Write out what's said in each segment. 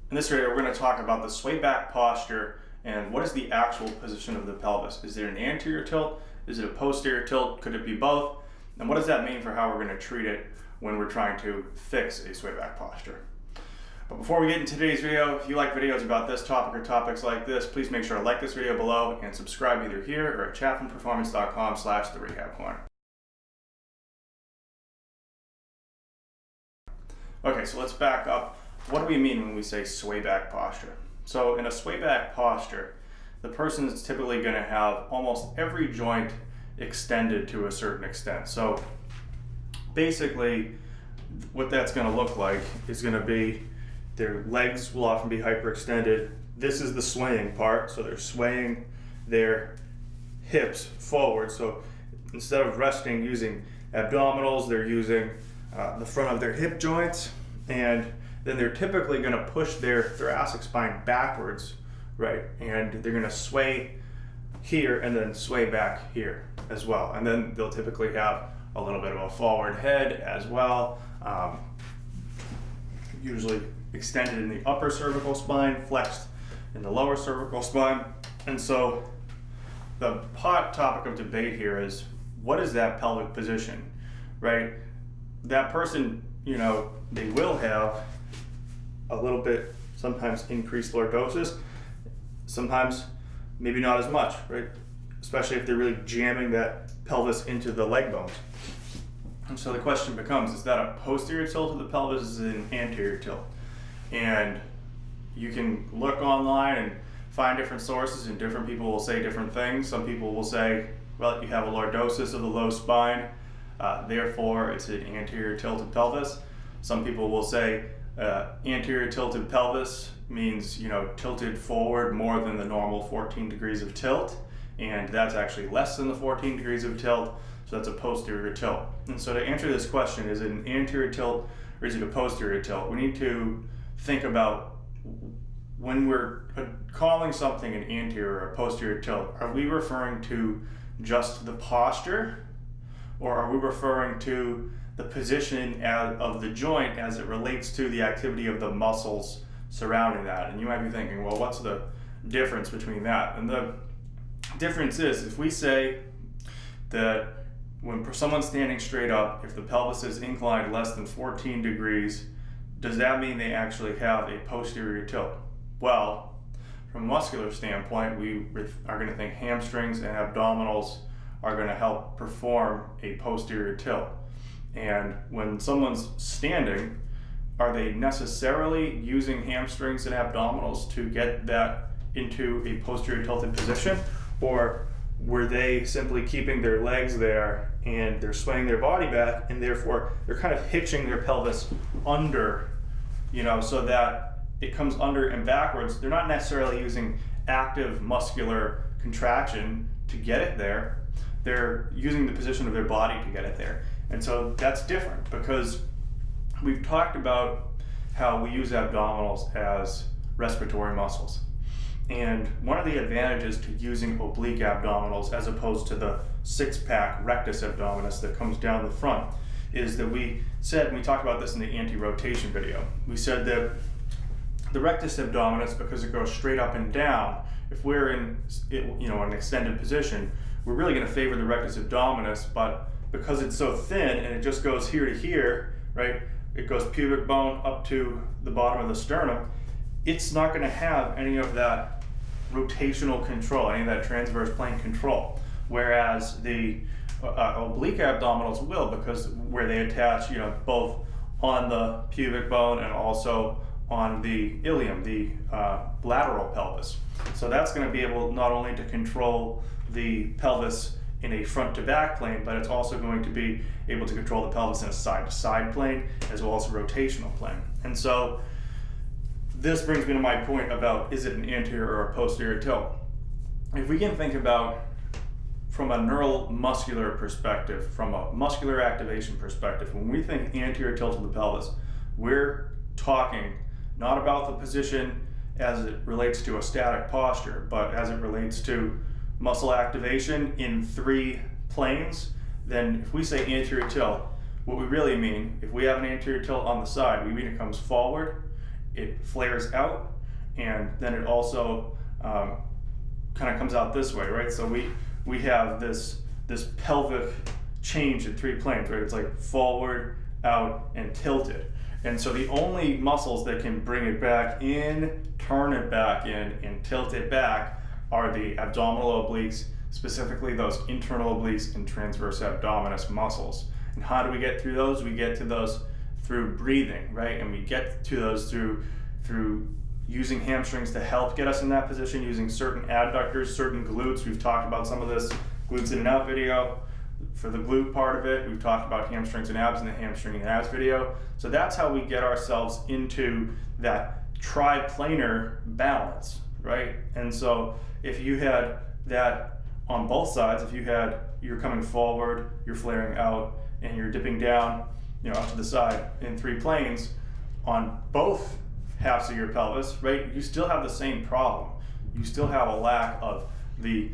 In this video, we're going to talk about the swayback posture and what is the actual position of the pelvis. Is it an anterior tilt? Is it a posterior tilt? Could it be both? And what does that mean for how we're going to treat it when we're trying to fix a swayback posture? But before we get into today's video, if you like videos about this topic or topics like this, please make sure to like this video below and subscribe either here or at chapmanperformance.com/therehabcorner. Okay, so let's back up. What do we mean when we say swayback posture? So in a swayback posture, the person is typically going to have almost every joint extended to a certain extent. So basically, what that's going to look like is going to be their legs will often be hyperextended. This is the swaying part, so they're swaying their hips forward. So instead of resting using abdominals, they're using the front of their hip joints, and then they're typically going to push their thoracic spine backwards, right? And they're going to sway here and then sway back here as well. And then they'll typically have a little bit of a forward head as well, usually extended in the upper cervical spine, flexed in the lower cervical spine. And so the hot topic of debate here is, what is that pelvic position, right? That person, they will have a little bit, sometimes increased lordosis, sometimes maybe not as much, right? Especially if they're really jamming that pelvis into the leg bones. And so the question becomes, is that a posterior tilt of the pelvis, is it an anterior tilt? And you can look online and find different sources, and different people will say different things. Some people will say, well, you have a lordosis of the low spine, therefore it's an anterior tilted pelvis. Some people will say anterior tilted pelvis means, tilted forward more than the normal 14 degrees of tilt, and that's actually less than the 14 degrees of tilt, so that's a posterior tilt. And so to answer this question, is it an anterior tilt or is it a posterior tilt? We need to think about, when we're calling something an anterior or a posterior tilt, are we referring to just the posture, or are we referring to the position of the joint as it relates to the activity of the muscles surrounding that? And you might be thinking, well, what's the difference between that? And the difference is, if we say that when someone's standing straight up, if the pelvis is inclined less than 14 degrees, does that mean they actually have a posterior tilt? Well, from a muscular standpoint, we are going to think hamstrings and abdominals are going to help perform a posterior tilt. And when someone's standing, are they necessarily using hamstrings and abdominals to get that into a posterior tilted position? Or were they simply keeping their legs there and they're swaying their body back, and therefore they're kind of hitching their pelvis under, so that it comes under and backwards? They're not necessarily using active muscular contraction to get it there. They're using the position of their body to get it there. And so that's different, because we've talked about how we use abdominals as respiratory muscles. And one of the advantages to using oblique abdominals as opposed to the six-pack rectus abdominis that comes down the front is that we talked about this in the anti-rotation video. We said that the rectus abdominis, because it goes straight up and down, if we're in an extended position, we're really going to favor the rectus abdominis, but because it's so thin and it just goes here to here, right? It goes pubic bone up to the bottom of the sternum. It's not going to have any of that rotational control, any of that transverse plane control. Whereas the oblique abdominals will, because where they attach, both on the pubic bone and also on the ilium, the lateral pelvis. So that's going to be able not only to control the pelvis in a front to back plane, but it's also going to be able to control the pelvis in a side to side plane as well as a rotational plane. And so this brings me to my point about, is it an anterior or a posterior tilt? If we can think about, from a neuromuscular perspective, from a muscular activation perspective, when we think anterior tilt of the pelvis, we're talking not about the position as it relates to a static posture, but as it relates to muscle activation in three planes. Then if we say anterior tilt, what we really mean, if we have an anterior tilt on the side, we mean it comes forward it flares out, and then it also kind of comes out this way, right? So we have this pelvic change in 3 planes, right? It's like forward, out, and tilted. And so the only muscles that can bring it back in, turn it back in, and tilt it back are the abdominal obliques, specifically those internal obliques and transverse abdominis muscles. And how do we get through those? We get to those through breathing, right? And we get to those through using hamstrings to help get us in that position, using certain adductors, certain glutes. We've talked about some of this glutes in and out video. For the glute part of it, we've talked about hamstrings and abs in the hamstring and abs video. So that's how we get ourselves into that triplanar balance, right? And so if you had that on both sides, if you're coming forward, you're flaring out, and you're dipping down, up to the side in 3 planes on both halves of your pelvis, right? You still have the same problem. You still have a lack of the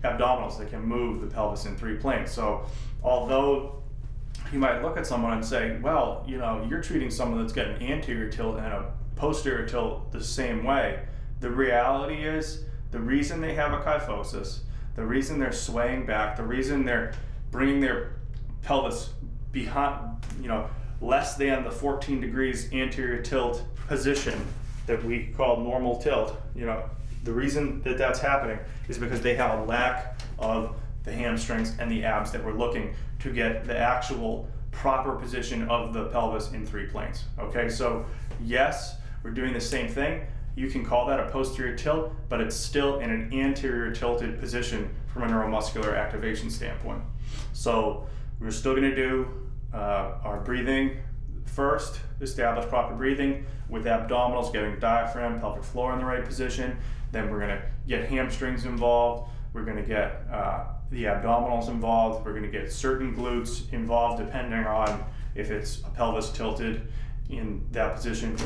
abdominals that can move the pelvis in 3 planes. So although you might look at someone and say, well, you're treating someone that's got an anterior tilt and a posterior tilt the same way, the reality is the reason they have a kyphosis, the reason they're swaying back, the reason they're bringing their pelvis behind, less than the 14 degrees anterior tilt position that we call normal tilt, the reason that that's happening is because they have a lack of the hamstrings and the abs that we're looking to get the actual proper position of the pelvis in 3 planes. Okay, so yes, we're doing the same thing. You can call that a posterior tilt, but it's still in an anterior tilted position from a neuromuscular activation standpoint. So we're still going to do our breathing first, establish proper breathing with abdominals, getting diaphragm, pelvic floor in the right position. Then we're going to get hamstrings involved. We're going to get the abdominals involved. We're going to get certain glutes involved depending on if it's a pelvis tilted in that position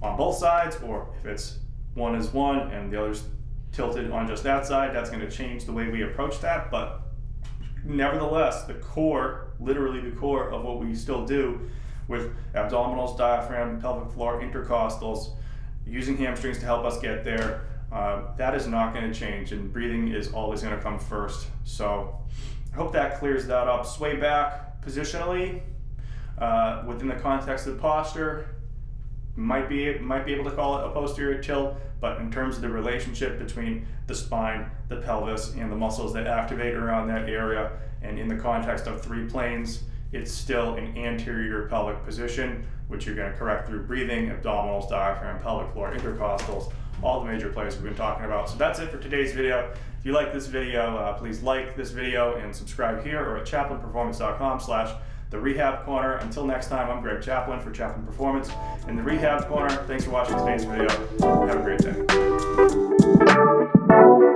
on both sides, or if it's one is one and the other's tilted on just that side. That's going to change the way we approach that, but nevertheless, the core, literally the core of what we still do with abdominals, diaphragm, pelvic floor, intercostals, using hamstrings to help us get there, that is not going to change, and breathing is always going to come first. So I hope that clears that up. Sway back positionally within the context of posture, might be able to call it a posterior tilt, but in terms of the relationship between the spine, the pelvis, and the muscles that activate around that area, and in the context of 3 planes, it's still an anterior pelvic position, which you're going to correct through breathing, abdominals, diaphragm, pelvic floor, intercostals, all the major places we've been talking about. So that's it for today's video. If you like this video, please like this video and subscribe here or at chaplinperformance.com/The Rehab Corner. Until next time, I'm Greg Chaplin for Chaplin Performance in the Rehab Corner. Thanks for watching today's video. Have a great day.